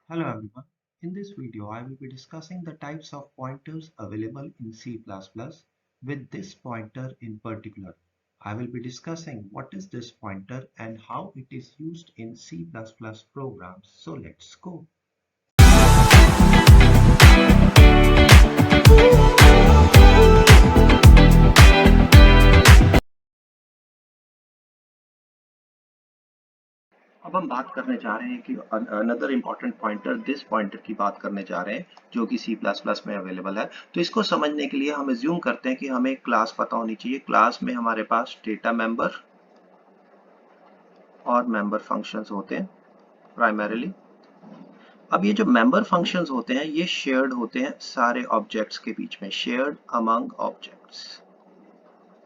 Hello everyone. In this video, I will be discussing the types of pointers available in C++. With this pointer in particular, I will be discussing what is this pointer and how it is used in C++ programs. So let's go. अब हम बात करने जा रहे हैं कि another important pointer this pointer की बात करने जा रहे हैं जो कि C++ में अवेलेबल है। तो इसको समझने के लिए हम एज्यूम करते हैं कि हमें एक क्लास पता होनी चाहिए। क्लास में हमारे पास डेटा मेंबर और मेंबर फंक्शंस होते हैं प्राइमरीली। अब ये जो मेंबर फंक्शंस होते हैं ये शेयर्ड होते हैं सारे ऑब्जेक्ट्स के बीच में, शेयर्ड अमंग ऑब्जेक्ट्स,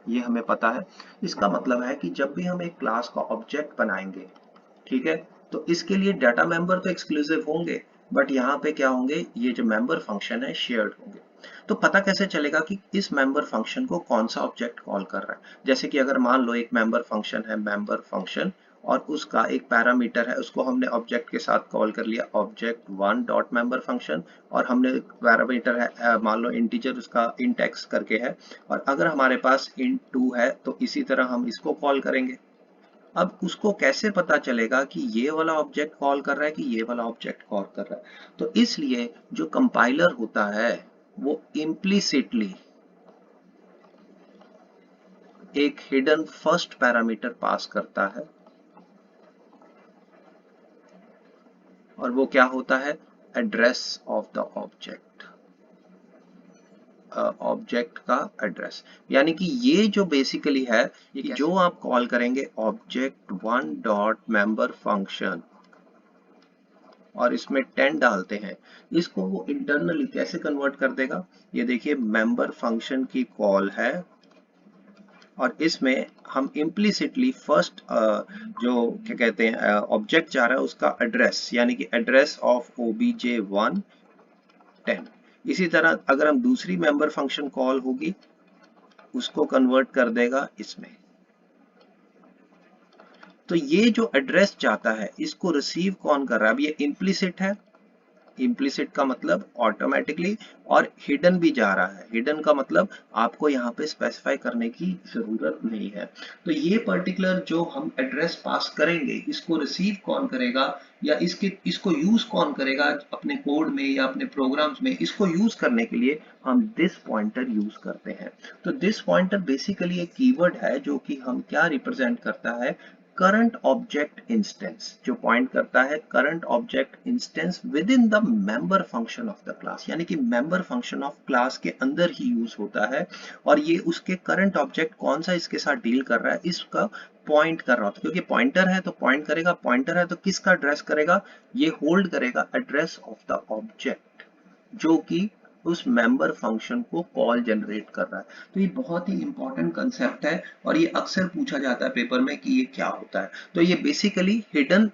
ये हमें पता है। इसका मतलब है कि जब भी हम एक क्लास का ऑब्जेक्ट बनाएंगे, ठीक है, तो इसके लिए डाटा मेंबर तो एक्सक्लूसिव होंगे, बट यहाँ पे क्या होंगे, ये जो मेंबर फंक्शन है शेयर्ड होंगे। तो पता कैसे चलेगा कि इस मेंबर फंक्शन को कौन सा ऑब्जेक्ट कॉल कर रहा है। जैसे कि अगर मान लो एक मेंबर फंक्शन है मेंबर फंक्शन और उसका एक पैरामीटर है, उसको हमने ऑब्जेक्ट के साथ कॉल कर लिया object one dot member function, और हमने पैरामीटर है मान लो इंटीजर, उसका इंट एक्स करके है, और अगर हमारे पास इंट टू है तो इसी तरह हम इसको कॉल करेंगे। अब उसको कैसे पता चलेगा कि ये वाला ऑब्जेक्ट कॉल कर रहा है कि ये वाला ऑब्जेक्ट कॉल कर रहा है। तो इसलिए जो कंपाइलर होता है वो इम्प्लिसिटली एक हिडन फर्स्ट पैरामीटर पास करता है, और वो क्या होता है, address of the object, object का एड्रेस। यानी कि ये जो बेसिकली है कि जो आप कॉल करेंगे object one dot member function और इसमें 10 डालते हैं, इसको वो इंटरनली कैसे कन्वर्ट कर देगा। ये देखिए मेंबर फंक्शन की कॉल है और इसमें हम इम्प्लिसिटली फर्स्ट जो क्या कहते हैं ऑब्जेक्ट जा रहा है उसका एड्रेस, यानी कि एड्रेस ऑफ obj1 10। इसी तरह अगर हम दूसरी मेंबर फंक्शन कॉल होगी उसको कन्वर्ट कर देगा इसमें। तो ये जो एड्रेस जाता है इसको रिसीव कौन कर रहा है, अब ये इम्प्लिसिट है, इम्प्लिसिट का मतलब ऑटोमेटिकली, और हिडन भी जा रहा है, हिडन का मतलब आपको यहाँ पे स्पेसिफाई करने की जरूरत नहीं है। तो ये पर्टिकुलर जो हम एड्रेस पास करेंगे इसको रिसीव कौन करेगा या इसको यूज कौन करेगा अपने कोड में या अपने प्रोग्राम्स में, इसको यूज करने के लिए हम दिस पॉइंटर यूज करते हैं। तो दिस पॉइंटर बेसिकली एक कीवर्ड है जो कि हम क्या रिप्रेजेंट करता है, करंट ऑब्जेक्ट इंस्टेंस, जो पॉइंट करता है current object instance with in the member function of the class, यानी कि मेंबर फंक्शन ऑफ क्लास के अंदर ही यूज होता है। और ये उसके करंट ऑब्जेक्ट कौन सा इसके साथ डील कर रहा है इसका पॉइंट कर रहा होता है, क्योंकि पॉइंटर है तो पॉइंट करेगा, पॉइंटर है तो किसका एड्रेस करेगा, ये होल्ड करेगा एड्रेस ऑफ द ऑब्जेक्ट जो कि उस मेंबर फंक्शन को कॉल जनरेट कर रहा है। तो ये बहुत ही इंपॉर्टेंट कंसेप्ट है और ये अक्सर पूछा जाता है पेपर में कि ये क्या होता है। तो ये बेसिकली हिडन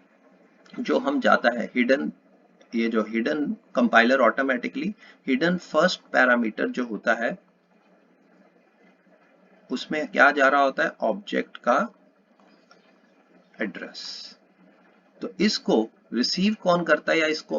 जो हम जाता है हिडन, ये जो hidden compiler automatically hidden first parameter जो होता है उसमें क्या जा रहा होता है, ऑब्जेक्ट का एड्रेस। तो इसको रिसीव कौन करता है या इसको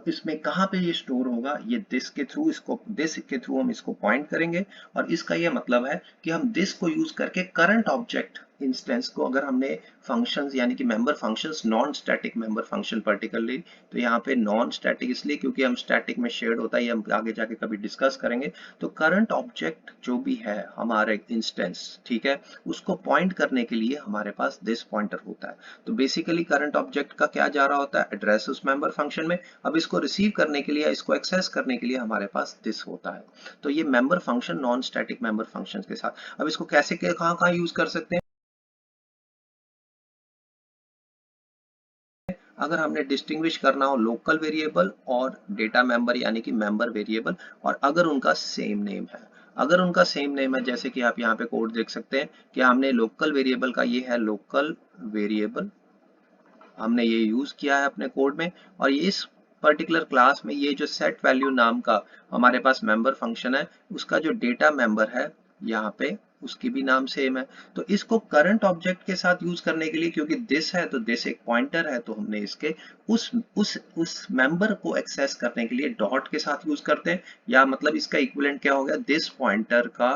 इसमें कहां पे ये स्टोर होगा, ये दिस के थ्रू, इसको दिस के थ्रू हम इसको पॉइंट करेंगे। और इसका ये मतलब है कि हम दिस को यूज करके करंट ऑब्जेक्ट इंस्टेंस को, अगर हमने फंक्शंस यानी कि member functions non static member function particularly, तो यहाँ पे नॉन स्टैटिक इसलिए क्योंकि हम स्टैटिक में शेयर्ड होता है, ये हम आगे जाके कभी डिस्कस करेंगे। तो करंट ऑब्जेक्ट जो भी है हमारे इंस्टेंस, ठीक है, उसको पॉइंट करने के लिए हमारे पास दिस पॉइंटर होता है। तो बेसिकली करंट ऑब्जेक्ट का क्या जा रहा होता है, एड्रेस उस मेंबर फंक्शन में। अब इसको रिसीव करने के लिए, इसको एक्सेस करने के लिए हमारे पास दिस होता है। तो ये member function non static member function के साथ, अब इसको कैसे कहां कहां यूज कर सकते हैं। अगर हमने डिस्टिंग्विश करना हो लोकल वेरिएबल और डेटा मेंबर यानी कि मेंबर वेरिएबल, और अगर उनका सेम नेम है, अगर उनका सेम नेम है, जैसे कि आप यहाँ पे कोड देख सकते हैं कि हमने लोकल वेरिएबल का, ये है लोकल वेरिएबल, हमने ये यूज किया है अपने कोड में, और ये इस पर्टिकुलर क्लास में ये जो सेट वैल्यू नाम का हमारे पास मेंबर फंक्शन है उसका जो डेटा मेंबर है यहाँ पे उसकी भी नाम सेम है। तो इसको करंट ऑब्जेक्ट के साथ यूज करने के लिए, क्योंकि दिस है तो दिस एक पॉइंटर है, तो हमने इसके उस मेंबर को एक्सेस करने के लिए डॉट के साथ यूज करते हैं, या मतलब इसका इक्विवेलेंट क्या हो गया, दिस पॉइंटर का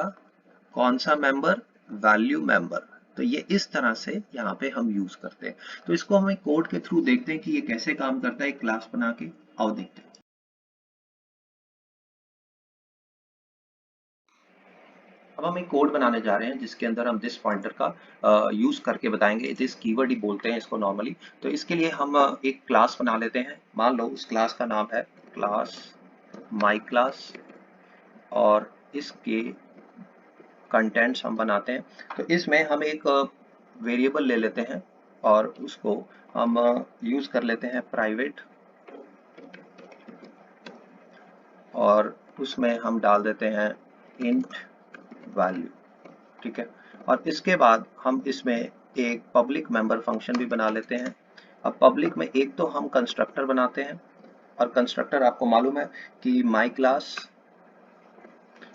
कौन सा मेंबर, वैल्यू मेंबर। तो ये इस तरह से यहाँ पे हम यूज करते हैं। तो इसको हम एक कोड के थ्रू देखते हैं कि ये कैसे काम करता है, एक क्लास बना के आओ देखते हैं। अब हम एक कोड बनाने जा रहे हैं जिसके अंदर हम दिस पॉइंटर का यूज करके बताएंगे। दिस कीवर्ड ही बोलते हैं इसको नॉर्मली। तो इसके लिए हम एक क्लास बना लेते हैं। मान लो उस क्लास का नाम है क्लास माई क्लास, और इसके कंटेंट्स हम बनाते हैं। तो इसमें हम एक वेरिएबल ले लेते हैं और उसको हम यूज कर लेते हैं प्राइवेट, और उसमें हम डाल देते हैं इंट वैल्यू। ठीक है, और इसके बाद हम इसमें एक पब्लिक मेंबर फंक्शन भी बना लेते हैं। अब पब्लिक में एक तो हम कंस्ट्रक्टर बनाते हैं, और कंस्ट्रक्टर आपको मालूम है कि माई क्लास,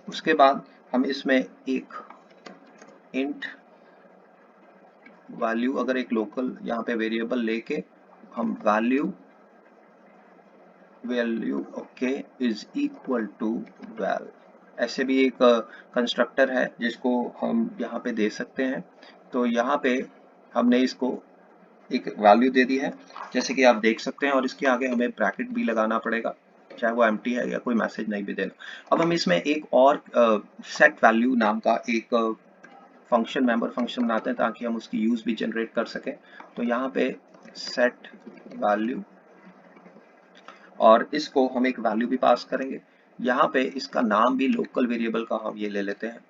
उसके बाद हम इसमें एक इंट वैल्यू, अगर एक लोकल यहाँ पे वेरिएबल लेके हम value okay is equal to val, ऐसे भी एक कंस्ट्रक्टर है जिसको हम यहाँ पे दे सकते हैं। तो यहाँ पे हमने इसको एक वैल्यू दे दी है जैसे कि आप देख सकते हैं, और इसके आगे हमें ब्रैकेट भी लगाना पड़ेगा, चाहे वो एम्प्टी है या कोई मैसेज नहीं भी देना। अब हम इसमें एक और सेट वैल्यू नाम का एक फंक्शन, मेंबर फंक्शन बनाते हैं ताकि हम उसकी यूज भी जनरेट कर सकें। तो यहाँ पे सेट वैल्यू, और इसको हम एक वैल्यू भी पास करेंगे। यहाँ पे इसका नाम भी लोकल वेरिएबल का हम ये ले लेते हैं।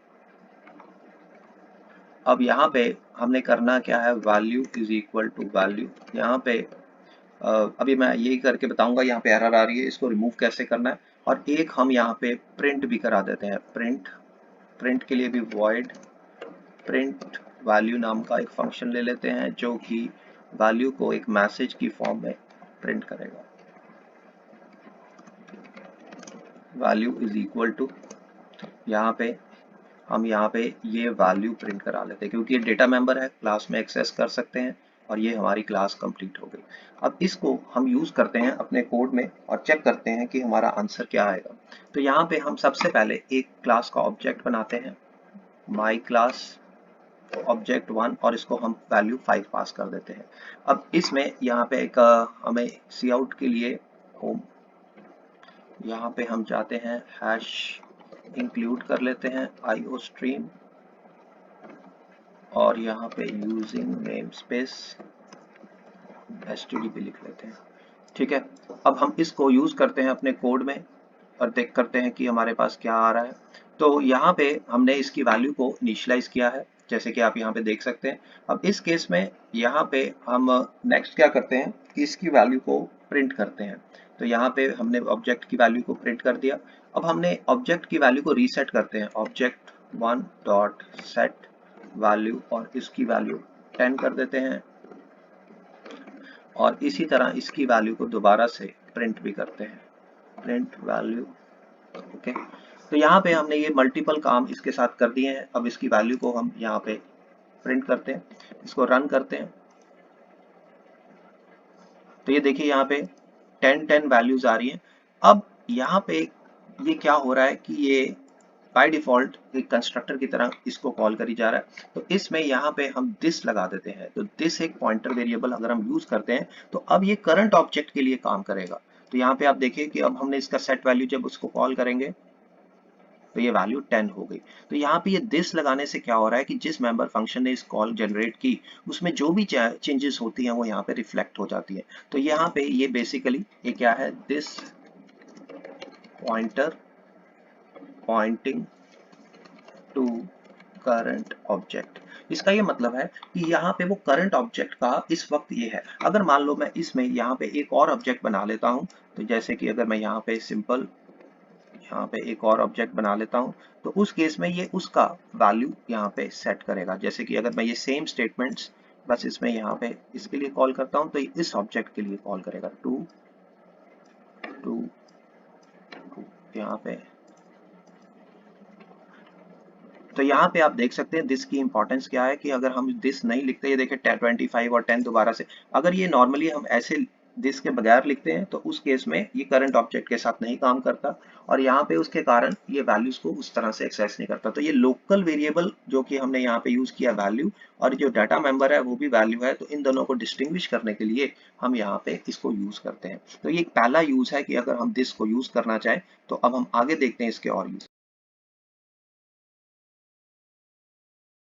अब यहाँ पे हमने करना क्या है, value is equal to value. यहाँ पे अभी मैं यही करके बताऊंगा, यहाँ पे एरर आ रही है, इसको रिमूव कैसे करना है। और एक हम यहाँ पे प्रिंट भी करा देते हैं, प्रिंट के लिए भी वॉइड प्रिंट वैल्यू नाम का एक फंक्शन ले लेते हैं जो कि वैल्यू को एक मैसेज की फॉर्म में प्रिंट करेगा। वैल्यू इज इक्वल टू, यहाँ पे हम यहाँ पे ये वैल्यू प्रिंट करा लेते हैं क्योंकि ये डेटा मेंबर है, क्लास में एक्सेस कर सकते हैं, और ये हमारी क्लास कंप्लीट हो गई। अब इसको हम यूज करते हैं अपने कोड में और चेक करते हैं कि हमारा आंसर क्या आएगा। तो यहाँ पे हम सबसे पहले एक क्लास का ऑब्जेक्ट बनाते हैं, माई क्लास ऑब्जेक्ट 1, और इसको हम वैल्यू 5 पास कर देते हैं। अब इसमें यहाँ पे एक हमें सी आउट के लिए होम, यहाँ पे हम जाते हैं हैश इंक्लूड कर लेते हैं IO स्ट्रीम, और यहाँ पे यूजिंग नेम स्पेस std भी लिख लेते हैं। ठीक है, अब हम इसको यूज करते हैं अपने कोड में और देख करते हैं कि हमारे पास क्या आ रहा है। तो यहाँ पे हमने इसकी वैल्यू को इनिशियलाइज किया है जैसे कि आप यहाँ पे देख सकते हैं। अब इस केस में यहाँ पे हम नेक्स्ट क्या करते हैं कि इसकी वैल्यू को प्रिंट करते हैं। तो यहाँ पे हमने ऑब्जेक्ट की वैल्यू को प्रिंट कर दिया। अब हमने ऑब्जेक्ट की वैल्यू को रीसेट करते हैं, ऑब्जेक्ट 1 डॉट सेट वैल्यू, और इसकी वैल्यू 10 कर देते हैं, और इसी तरह इसकी वैल्यू को दोबारा से प्रिंट भी करते हैं, प्रिंट वैल्यू ओके। तो यहाँ पे हमने ये मल्टीपल काम इसके साथ कर दिए हैं। अब इसकी वैल्यू को हम यहाँ पे प्रिंट करते हैं, इसको रन करते हैं। तो ये देखिए यहाँ पे 10 वैल्यूज आ रही हैं। अब यहाँ पे ये क्या हो रहा है कि ये बाय डिफॉल्ट एक कंस्ट्रक्टर की तरह इसको कॉल करी जा रहा है। तो इसमें यहाँ पे हम दिस लगा देते हैं। तो दिस एक पॉइंटर वेरिएबल अगर हम यूज करते हैं तो अब ये करंट ऑब्जेक्ट के लिए काम करेगा। तो यहाँ पे आप देखिए कि अब हमने इसका सेट वैल्यू जब उसको कॉल करेंगे तो ये वैल्यू 10 हो गई। तो यहाँ पे ये दिस लगाने से क्या हो रहा है कि जिस मेंबर फंक्शन ने इस कॉल जनरेट की उसमें जो भी चेंजेस होती हैं वो यहाँ पे रिफ्लेक्ट हो जाती है। तो यहाँ पे ये बेसिकली ये क्या है, this pointer pointing to current object. इसका ये मतलब है कि यहाँ पे वो करंट ऑब्जेक्ट का इस वक्त ये है। अगर मान लो मैं इसमें यहाँ पे एक और ऑब्जेक्ट बना लेता हूँ, तो जैसे कि अगर मैं यहाँ पे सिंपल यहाँ पे एक और ऑब्जेक्ट बना लेता हूँ, तो उस केस में ये उसका वैल्यू यहाँ पे सेट करेगा। जैसे कि अगर मैं ये सेम स्टेटमेंट्स बस इसमें यहाँ पे इसके लिए कॉल करता हूँ तो ये इस ऑब्जेक्ट के लिए कॉल करेगा, टू यहाँ पे तो यहाँ पे आप देख सकते हैं दिस की इंपॉर्टेंस क्या है कि अगर हम दिस नहीं लिखते, ये देखिए 10, 25 और 10 दोबारा से, अगर ये नॉर्मली हम ऐसे दिस के बगैर लिखते हैं तो उस केस में ये करंट ऑब्जेक्ट के साथ नहीं काम करता, और यहाँ पे उसके कारण ये वैल्यूज को उस तरह से एक्सेस नहीं करता। तो ये लोकल वेरिएबल जो कि हमने यहाँ पे यूज किया वैल्यू, और जो डाटा मेंबर है वो भी वैल्यू है, तो इन दोनों को डिस्टिंग्विश करने के लिए हम यहाँ पे इसको यूज करते हैं। तो ये एक पहला यूज है कि अगर हम दिस को यूज करना चाहें। तो अब हम आगे देखते हैं इसके और यूज।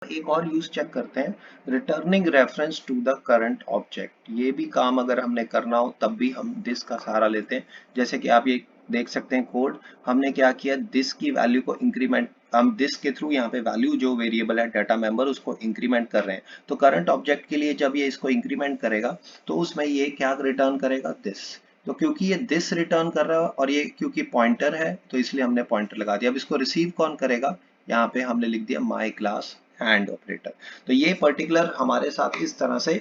एक और यूज चेक करते हैं, returning reference to the current object. ये भी काम अगर हमने करना हो तब भी हम दिस का सहारा लेते हैं। जैसे कि आप ये देख सकते हैं कोड, हमने क्या किया, दिस की वैल्यू को इंक्रीमेंट, हम दिस के थ्रू यहाँ पे वैल्यू जो वेरिएबल है डाटा मेंबर उसको इंक्रीमेंट कर रहे हैं। तो करंट ऑब्जेक्ट के लिए जब ये इसको इंक्रीमेंट करेगा तो उसमें ये क्या रिटर्न करेगा, दिस। तो क्योंकि ये दिस रिटर्न कर रहा है और ये क्योंकि पॉइंटर है तो इसलिए हमने पॉइंटर लगा दिया। अब इसको रिसीव कौन करेगा, यहाँ पे हमने लिख दिया माई क्लास एंड ऑपरेटर। तो ये पर्टिकुलर हमारे साथ इस तरह से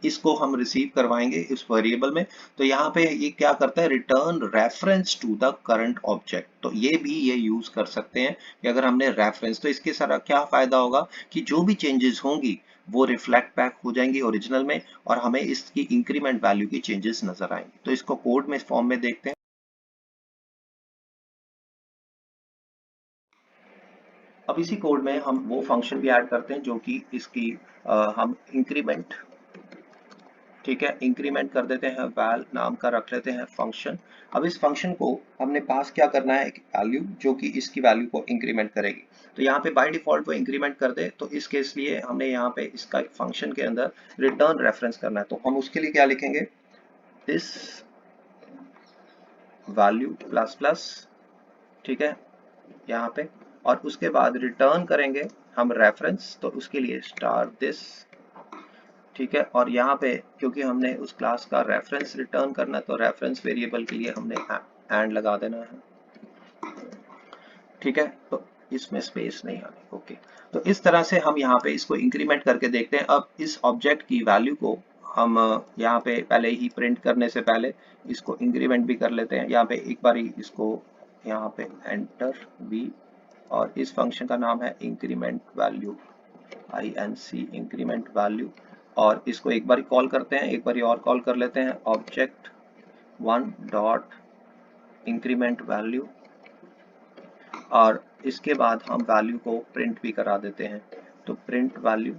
इसको हम रिसीव करवाएंगे इस वेरिएबल में। तो यहाँ पे ये क्या करता है, return reference to the current object. तो ये भी ये यूज कर सकते हैं कि अगर हमने रेफरेंस, तो इसके सारा क्या फायदा होगा कि जो भी चेंजेस होंगी वो रिफ्लेक्ट बैक हो जाएंगी ओरिजिनल में, और हमें इसकी इंक्रीमेंट वैल्यू की चेंजेस नजर आएंगी। तो इसको कोड में फॉर्म में देखते हैं। अब इसी कोड में हम वो फंक्शन भी ऐड करते हैं जो कि इसकी हम इंक्रीमेंट, ठीक है, इंक्रीमेंट कर देते हैं, वैल नाम का रख लेते हैं फंक्शन। अब इस फंक्शन को हमने पास क्या करना है, एक वैल्यू जो कि इसकी वैल्यू को इंक्रीमेंट करेगी। तो यहाँ पे बाय डिफॉल्ट वो इंक्रीमेंट कर दे, तो इस केस लिए हमने यहाँ पे इसका फंक्शन के अंदर रिटर्न रेफरेंस करना है। तो हम उसके लिए क्या लिखेंगे, दिस वैल्यू प्लस प्लस, ठीक है, यहाँ पे, और उसके बाद रिटर्न करेंगे हम रेफरेंस, तो उसके लिए स्टार दिस, ठीक है। और यहाँ पे क्योंकि हमने उस क्लास का रेफरेंस रिटर्न करना है तो रेफरेंस वेरिएबल के लिए हमने एंड लगा देना है, ठीक है। तो इसमें स्पेस नहीं आनी, ओके। तो इस तरह से हम यहाँ पे इसको इंक्रीमेंट करके देखते हैं। अब इस ऑब्जेक्ट की वैल्यू को हम यहाँ पे पहले ही प्रिंट करने से पहले इसको इंक्रीमेंट भी कर लेते हैं। यहाँ पे एक बार इसको यहाँ पे एंटर भी, और इस फंक्शन का नाम है increment value, INC increment value. और इसको एक बार कॉल करते हैं, एक बार और कॉल कर लेते हैं, object one dot increment value, और इसके बाद हम वैल्यू को प्रिंट भी करा देते हैं। तो प्रिंट वैल्यू,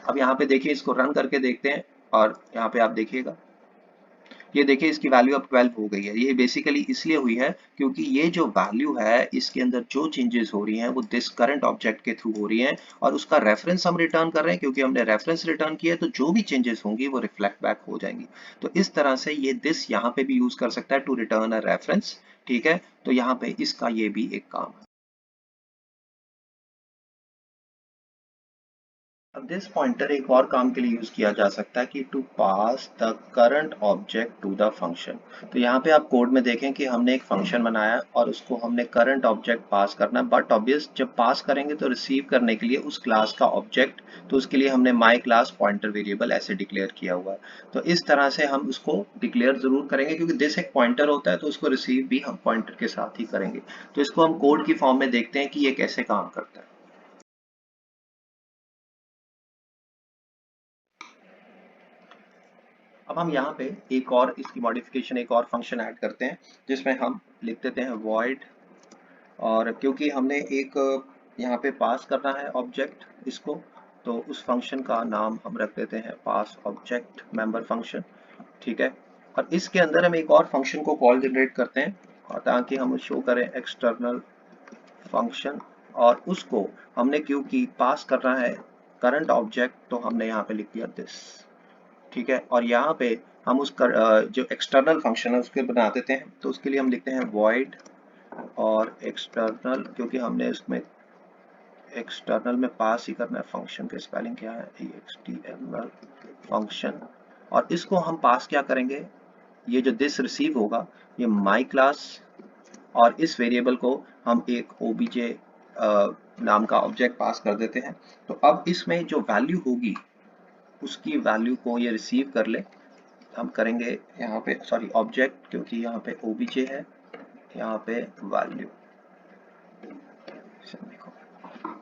अब यहाँ पे देखिए इसको रन करके देखते हैं, और यहाँ पे आप देखिएगा, ये देखिए इसकी वैल्यू अब 12 हो गई है। ये बेसिकली इसलिए हुई है क्योंकि ये जो वैल्यू है इसके अंदर जो चेंजेस हो रही हैं वो दिस करंट ऑब्जेक्ट के थ्रू हो रही हैं, और उसका रेफरेंस हम रिटर्न कर रहे हैं। क्योंकि हमने रेफरेंस रिटर्न किया है तो जो भी चेंजेस होंगी वो रिफ्लेक्ट बैक हो जाएंगी। तो इस तरह से ये दिस यहाँ पे भी यूज कर सकता है टू रिटर्न अ रेफरेंस, ठीक है। तो यहाँ पे इसका ये भी एक काम है। अब दिस पॉइंटर एक और काम के लिए यूज किया जा सकता है कि to pass the current object to the function. तो यहाँ पे आप कोड में देखें कि हमने एक फंक्शन बनाया और उसको हमने करंट ऑब्जेक्ट पास करना है, बट ऑब्वियस जब पास करेंगे तो रिसीव करने के लिए उस क्लास का ऑब्जेक्ट, तो उसके लिए हमने माई क्लास पॉइंटर वेरिएबल ऐसे डिक्लेयर किया हुआ है। तो इस तरह से हम उसको डिक्लेयर जरूर करेंगे क्योंकि दिस एक पॉइंटर होता है, तो उसको रिसीव भी हम पॉइंटर के साथ ही करेंगे। तो इसको हम कोड की फॉर्म में देखते हैं कि ये कैसे काम करता है। अब हम यहाँ पे एक और इसकी मॉडिफिकेशन, एक और फंक्शन ऐड करते हैं जिसमें हम लिख देते हैं void, और क्योंकि हमने एक यहाँ पे पास करना है ऑब्जेक्ट इसको, तो उस फंक्शन का नाम हम रख देते हैं पास ऑब्जेक्ट मेंबर फंक्शन, ठीक है। और इसके अंदर हम एक और फंक्शन को कॉल जनरेट करते हैं, और ताकि हम शो करें एक्सटर्नल फंक्शन, और उसको हमने क्योंकि पास करना है करंट ऑब्जेक्ट तो हमने यहाँ पे लिख दिया दिस, ठीक है। और यहाँ पे हम जो एक्सटर्नल फंक्शन है उसके बना देते हैं। तो उसके लिए हम लिखते हैं void और एक्सटर्नल, क्योंकि हमने उसमें एक्सटर्नल में पास ही करना है फंक्शन के स्पेलिंग क्या है, HTML फंक्शन। और इसको हम पास क्या करेंगे, ये जो दिस रिसीव होगा ये माई क्लास, और इस वेरिएबल को हम एक obj नाम का ऑब्जेक्ट पास कर देते हैं। तो अब इसमें जो वैल्यू होगी उसकी वैल्यू को ये रिसीव कर ले। हम करेंगे यहाँ पे सॉरी ऑब्जेक्ट, क्योंकि यहाँ पे obj है, यहाँ पे वैल्यू,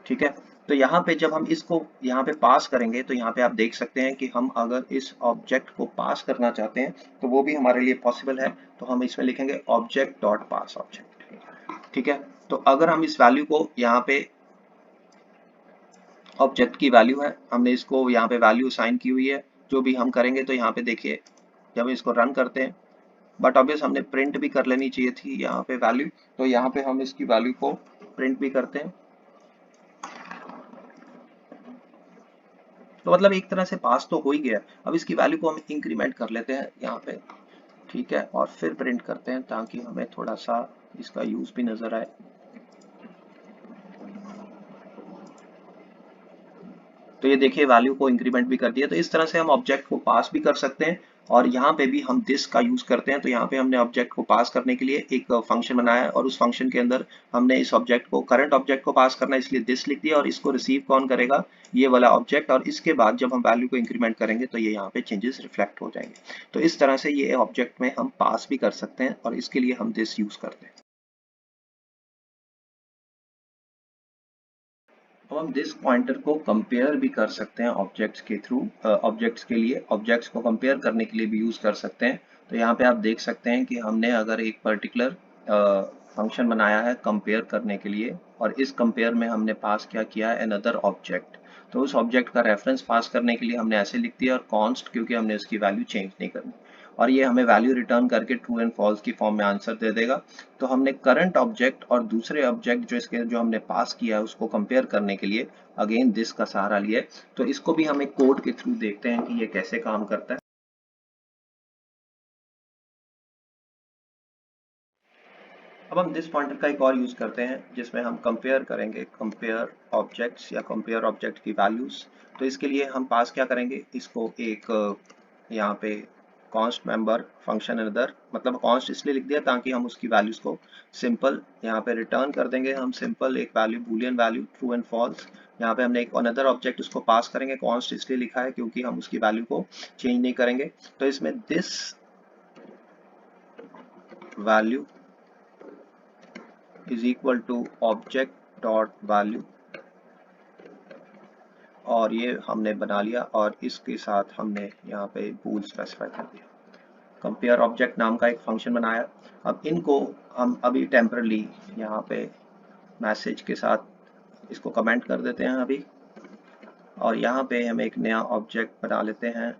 ठीक है। तो यहाँ पे जब हम इसको यहाँ पे पास करेंगे तो यहाँ पे आप देख सकते हैं कि हम अगर इस ऑब्जेक्ट को पास करना चाहते हैं तो वो भी हमारे लिए पॉसिबल है। तो हम इसमें लिखेंगे ऑब्जेक्ट डॉट पास ऑब्जेक्ट। ठीक है। तो अगर हम इस वैल्यू को यहाँ पे, ऑब्जेक्ट की वैल्यू है, हमने इसको यहाँ पे वैल्यू साइन की हुई है, जो भी हम करेंगे तो यहाँ पे देखिए जब इसको रन करते हैं, बट ऑब्वियस हमने प्रिंट भी कर लेनी चाहिए थी यहाँ पे वैल्यू, तो यहाँ पे हम इसकी वैल्यू को प्रिंट भी करते हैं। तो मतलब एक तरह से पास तो हो ही गया। अब इसकी वैल्यू को हम इंक्रीमेंट कर लेते हैं यहाँ पे, ठीक है, और फिर प्रिंट करते हैं ताकि हमें थोड़ा सा इसका यूज भी नजर आए। तो ये देखिए वैल्यू को इंक्रीमेंट भी कर दिया। तो इस तरह से हम ऑब्जेक्ट को पास भी कर सकते हैं, और यहाँ पे भी हम दिस का यूज करते हैं। तो यहाँ पे हमने ऑब्जेक्ट को पास करने के लिए एक फंक्शन बनाया है, और उस फंक्शन के अंदर हमने इस ऑब्जेक्ट को, करंट ऑब्जेक्ट को पास करना है, इसलिए दिस लिख दिया, और इसको रिसीव कौन करेगा, ये वाला ऑब्जेक्ट। और इसके बाद जब हम वैल्यू को इंक्रीमेंट करेंगे तो ये यहाँ पे चेंजेस रिफ्लेक्ट हो जाएंगे। तो इस तरह से ये ऑब्जेक्ट में हम पास भी कर सकते हैं, और इसके लिए हम दिस यूज करते हैं। तो हम दिस पॉइंटर को कंपेयर भी कर सकते हैं ऑब्जेक्ट्स के थ्रू, ऑब्जेक्ट्स के लिए, ऑब्जेक्ट्स को कंपेयर करने के लिए भी यूज कर सकते हैं। तो यहाँ पे आप देख सकते हैं कि हमने अगर एक पर्टिकुलर फंक्शन बनाया है कंपेयर करने के लिए, और इस कंपेयर में हमने पास क्या किया है, अनदर ऑब्जेक्ट। तो उस ऑब्जेक्ट का रेफरेंस पास करने के लिए हमने ऐसे लिख दिया, और कॉन्स्ट, क्योंकि हमने उसकी वैल्यू चेंज नहीं करनी, और ये हमें वैल्यू रिटर्न करके ट्रू एंड फॉल्स की फॉर्म में आंसर दे देगा। तो हमने करंट ऑब्जेक्ट और दूसरे ऑब्जेक्ट जो हमने पास किया है उसको कंपेयर करने के लिए अगेन दिस का सहारा लिया है। तो इसको भी हम एक कोड के थ्रू देखते हैं कि ये कैसे काम करता है। अब हम दिस पॉइंटर का एक और यूज करते हैं जिसमें हम कंपेयर करेंगे, कंपेयर ऑब्जेक्ट्स या कंपेयर ऑब्जेक्ट की वैल्यूज। तो इसके लिए हम पास क्या करेंगे, इसको एक यहाँ पे कॉन्स्ट मेंबर फंक्शन अनदर, मतलब कॉन्स्ट इसलिए लिख दिया ताकि हम उसकी वैल्यूज को सिंपल यहाँ पे रिटर्न कर देंगे। हम सिंपल एक value, boolean value, true and false. यहाँ पे हमने एक अनदर ऑब्जेक्ट उसको पास करेंगे, कॉन्स्ट इसलिए लिखा है क्योंकि हम उसकी वैल्यू को चेंज नहीं करेंगे। तो इसमें this value is equal to object dot value, और ये हमने बना लिया, और इसके साथ हमने यहाँ पे बूल स्पेसिफाई कर दिया। कंपेयर ऑब्जेक्ट नाम का एक फंक्शन बनाया। अब इनको हम अभी टेम्परली यहाँ पे मैसेज के साथ इसको कमेंट कर देते हैं अभी, और यहाँ पे हम एक नया ऑब्जेक्ट बना लेते हैं,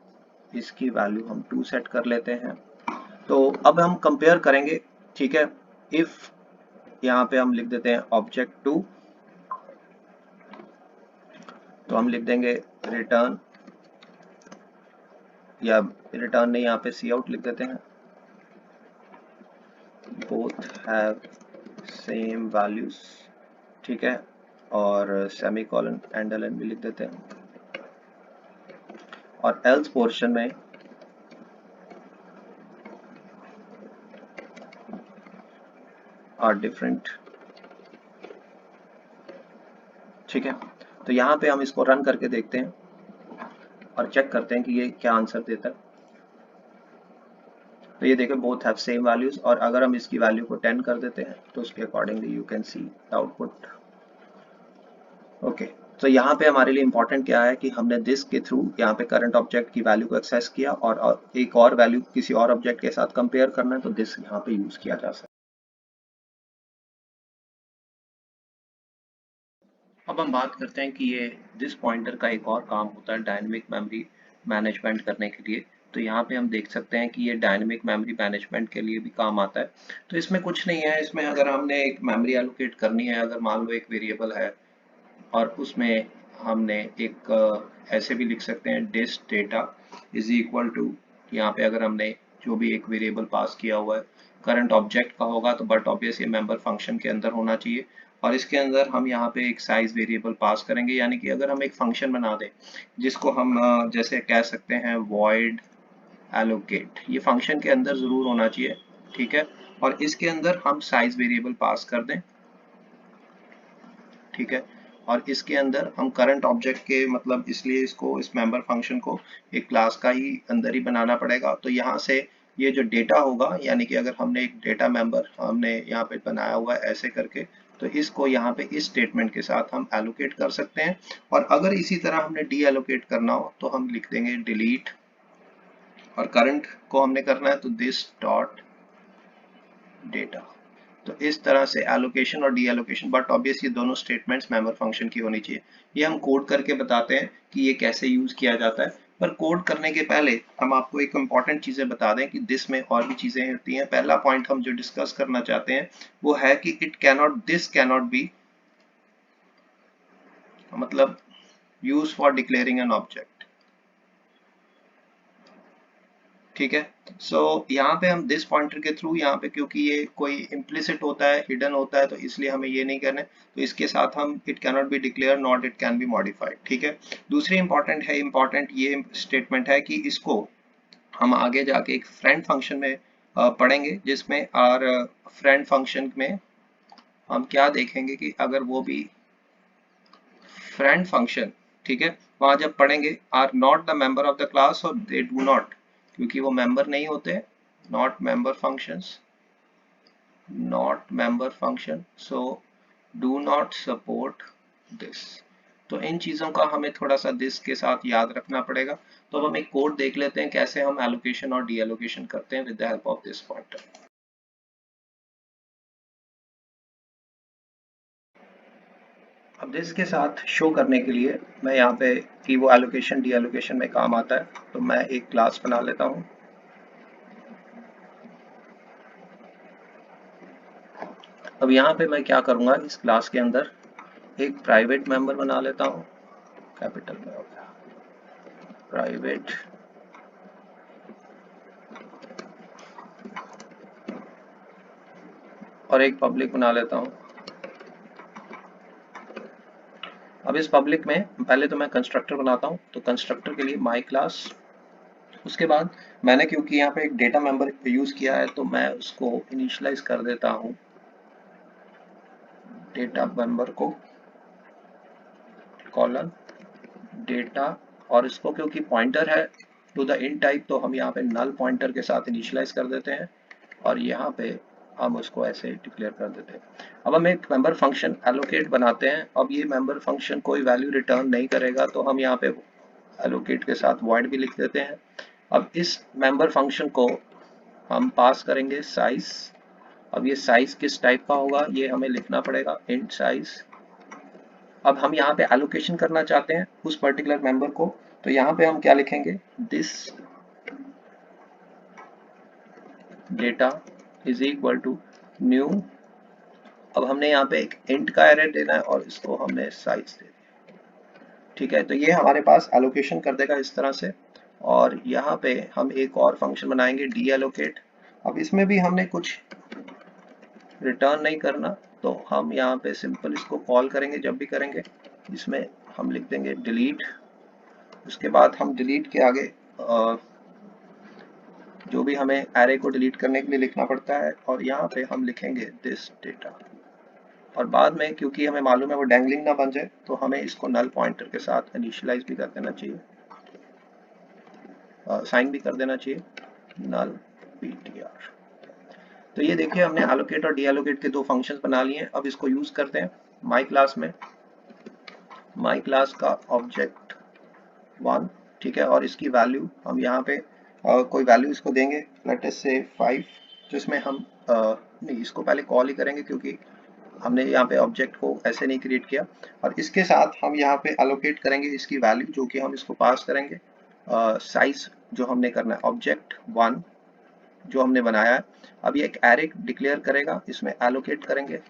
इसकी वैल्यू हम 2 सेट कर लेते हैं। तो अब हम कंपेयर करेंगे, ठीक है। इफ यहाँ पे हम लिख देते हैं ऑब्जेक्ट 2, तो हम लिख देंगे रिटर्न, या रिटर्न नहीं, यहाँ पे सी आउट लिख देते हैं, बोथ हैव सेम वैल्यूज, ठीक है, और सेमी कॉलन एंडलन भी लिख देते हैं, और एल्स पोर्शन में आर डिफरेंट, ठीक है। तो यहाँ पे हम इसको रन करके देखते हैं और चेक करते हैं कि ये क्या आंसर देता है। तो ये देखिए बोथ हैव सेम वैल्यूज, और अगर हम इसकी वैल्यू को 10 कर देते हैं तो उसके accordingly you can see output. Okay. तो यहाँ पे हमारे लिए इंपॉर्टेंट क्या है कि हमने दिस के थ्रू यहाँ पे करंट ऑब्जेक्ट की वैल्यू को एक्सेस किया, और एक और वैल्यू किसी और ऑब्जेक्ट के साथ कंपेयर करना है, तो दिस यहाँ पे यूज किया जा सकता है। अब हम बात करते हैं कि ये दिस पॉइंटर का एक और काम होता है डायनेमिक मेमोरी मैनेजमेंट करने के लिए। तो यहाँ पे हम देख सकते हैं कि ये डायनेमिक मेमोरी मैनेजमेंट के लिए भी काम आता है। तो इसमें कुछ नहीं है, इसमें अगर हमने एक मेमोरी एलोकेट करनी है, अगर मान लो एक वेरिएबल है और उसमें हमने एक ऐसे भी लिख सकते हैं this data is equal to, यहाँ पे अगर हमने जो भी एक वेरिएबल पास किया हुआ है करंट ऑब्जेक्ट का होगा, तो बट ऑब्वियस ये मेंबर फंक्शन के अंदर होना चाहिए, और इसके अंदर हम यहाँ पे एक साइज वेरिएबल पास करेंगे। यानी कि अगर हम एक फंक्शन बना दें जिसको हम जैसे कह सकते हैं void allocate, ये फंक्शन के अंदर जरूर होना चाहिए, ठीक है, और इसके अंदर हम साइज वेरिएबल पास कर दें, ठीक है, और इसके अंदर हम करंट ऑब्जेक्ट के, मतलब इसलिए इसको, इस मेंबर फंक्शन को एक क्लास का ही अंदर ही बनाना पड़ेगा। तो यहाँ से ये जो डेटा होगा, यानी कि अगर हमने एक डेटा मेंबर हमने यहाँ पे बनाया हुआ है ऐसे करके, तो तो इसको यहाँ पे इस स्टेटमेंट के साथ हम एलोकेट कर सकते हैं। और अगर इसी तरह हमने डी एलोकेट करना हो तो हम लिख देंगे डिलीट, और करंट को हमने करना है तो दिस डॉट डेटा। तो इस तरह से एलोकेशन और डी एलोकेशन, बट ऑब्वियसली दोनों स्टेटमेंट्स मेंबर फंक्शन की होनी चाहिए। ये हम कोड करके बताते हैं कि ये कैसे यूज किया जाता है, पर कोड करने के पहले हम आपको एक इम्पॉर्टेंट चीजें बता दें कि दिस में और भी चीजें होती हैं। पहला पॉइंट हम जो डिस्कस करना चाहते हैं वो है कि it cannot, this cannot be, मतलब use for declaring an object. ठीक है, सो यहाँ पे हम दिस पॉइंटर के थ्रू, यहाँ पे क्योंकि ये कोई इम्प्लिसिट होता है, हिडन होता है, तो इसलिए हमें ये नहीं करना है। तो इसके साथ हम it cannot be declare not it can be modified. ठीक है, दूसरी इंपॉर्टेंट ये स्टेटमेंट है कि इसको हम आगे जाके एक फ्रेंड फंक्शन में पढ़ेंगे, जिसमें और फ्रेंड फंक्शन में हम क्या देखेंगे कि अगर वो भी फ्रेंड फंक्शन, ठीक है, वहां जब पढ़ेंगे are not the member of the class और दे डू नॉट, क्योंकि वो मेंबर नहीं होते, not member functions, not member function, so do not support this. तो इन चीजों का हमें थोड़ा सा दिस के साथ याद रखना पड़ेगा। तो अब हम एक कोड देख लेते हैं कैसे हम एलोकेशन और डी एलोकेशन करते हैं with the help of this pointer. अब दिस के साथ शो करने के लिए मैं यहाँ पे कि वो एलोकेशन डी एलोकेशन में काम आता है, तो मैं एक क्लास बना लेता हूँ। अब यहाँ पे मैं क्या करूँगा, इस क्लास के अंदर एक प्राइवेट मेंबर बना लेता हूँ, कैपिटल में हो गया प्राइवेट, और एक पब्लिक बना लेता हूँ। अब इस पब्लिक में पहले तो मैं कंस्ट्रक्टर बनाता हूँ, तो कंस्ट्रक्टर के लिए माई क्लास, उसके बाद मैंने क्योंकि यहाँ पे एक डेटा मेंबर यूज किया है तो मैं उसको इनिशियलाइज कर देता हूँ डेटा मेंबर को कॉलन डेटा, और इसको क्योंकि पॉइंटर है टू द int टाइप तो हम यहाँ पे नल पॉइंटर के साथ इनिशियलाइज कर देते हैं, और यहाँ पे हम उसको ऐसे डिक्लेयर कर देते हैं। अब हम एक मेंबर फंक्शन एलोकेट बनाते हैं। अब ये मेंबर फंक्शन कोई वैल्यू रिटर्न नहीं करेगा, तो हम यहाँ पे एलोकेट के साथ void भी लिख देते हैं। अब इस मेंबर फंक्शन को हम पास करेंगे साइज। अब ये साइज किस टाइप का होगा ये हमें लिखना पड़ेगा, इंट साइज। अब हम यहाँ पे एलोकेशन करना चाहते हैं उस पर्टिकुलर मेंबर को, तो यहाँ पे हम क्या लिखेंगे, this data is equal to new. अब हमने यहाँ पे एक इंट का एरे देना है और इसको हमने साइज दे दिया। ठीक है, तो ये हमारे पास एलोकेशन कर देगा इस तरह से। और यहाँ पे हम एक और फंक्शन बनाएंगे डी एलोकेट। अब इसमें भी हमने कुछ रिटर्न नहीं करना, तो हम यहाँ पे सिंपल इसको कॉल करेंगे जब भी करेंगे, इसमें हम लिख देंगे डिलीट। उसके बाद हम डिलीट के आगे जो भी हमें एरे को डिलीट करने के लिए लिखना पड़ता है, और यहाँ पे हम लिखेंगे दिस डेटा। और बाद में क्योंकि हमें मालूम है वो डैंगलिंग ना बन जाए, तो हमें इसको नल पॉइंटर के साथ इनिशियलाइज भी कर देना चाहिए, साइन भी कर देना चाहिए नल ptr। तो ये देखिए हमने एलोकेट और डी एलोकेट के दो फंक्शंस बना लिए हैं। अब इसको यूज करते हैं माई क्लास में, माई क्लास का ऑब्जेक्ट 1, ठीक है, और इसकी वैल्यू हम यहाँ पे कोई वैल्यू इसको देंगे, लेट अस से 5, जिसमें हम नहीं, इसको पहले कॉल ही करेंगे क्योंकि हमने यहाँ पे ऑब्जेक्ट को ऐसे नहीं क्रिएट किया। और इसके साथ हम यहाँ पे एलोकेट करेंगे इसकी वैल्यू, जो कि हम इसको पास करेंगे साइज जो हमने करना है ऑब्जेक्ट 1 जो हमने बनाया है। अब ये एक एरे डिक्लेयर करेगा, इसमें एलोकेट करेंगे,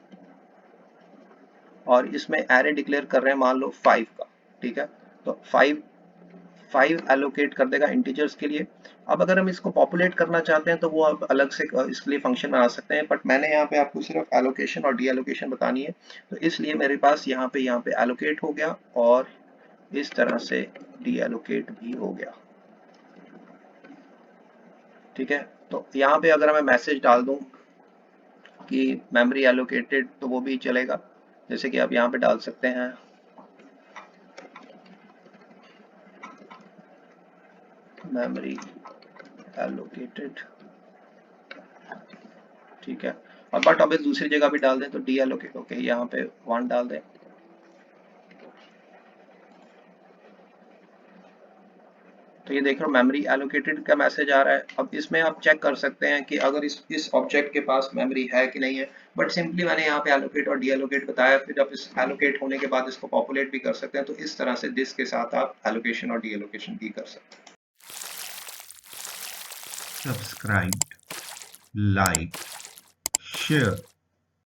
और इसमें एरे डिक्लेयर कर रहे हैं मान लो 5 का, ठीक है, तो 5 एलोकेट कर देगा इंटीजर्स के लिए। अब अगर हम इसको पॉपुलेट करना चाहते हैं तो वो अब अलग से इसके लिए फंक्शन बना सकते हैं, बट मैंने यहाँ पे आपको सिर्फ एलोकेशन और डी एलोकेशन बतानी है, तो इसलिए मेरे पास यहाँ पे एलोकेट हो गया और इस तरह से डी एलोकेट भी हो गया। ठीक है, तो यहाँ पे अगर मैं मैसेज डाल दूं कि मेमोरी एलोकेटेड तो वो भी चलेगा, जैसे कि आप यहाँ पे डाल सकते हैं मेमोरी एलोकेटेड। ठीक है, और बट अब दूसरी जगह भी डाल दें तो डी एलोकेट, ओके यहाँ पे 1 डाल दें। तो ये देख रहे हो मेमोरी एलोकेटेड का मैसेज आ रहा है। अब इसमें आप चेक कर सकते हैं कि अगर इस ऑब्जेक्ट के पास मेमोरी है कि नहीं है, बट सिंपली मैंने यहाँ पे एलोकेट और डी एलोकेट बताया, फिर आप इस एलोकेट होने के बाद इसको पॉपुलेट भी कर सकते हैं। तो इस तरह से दिस के साथ आप एलोकेशन और डी एलोकेशन भी कर सकते हैं। Subscribe, like, share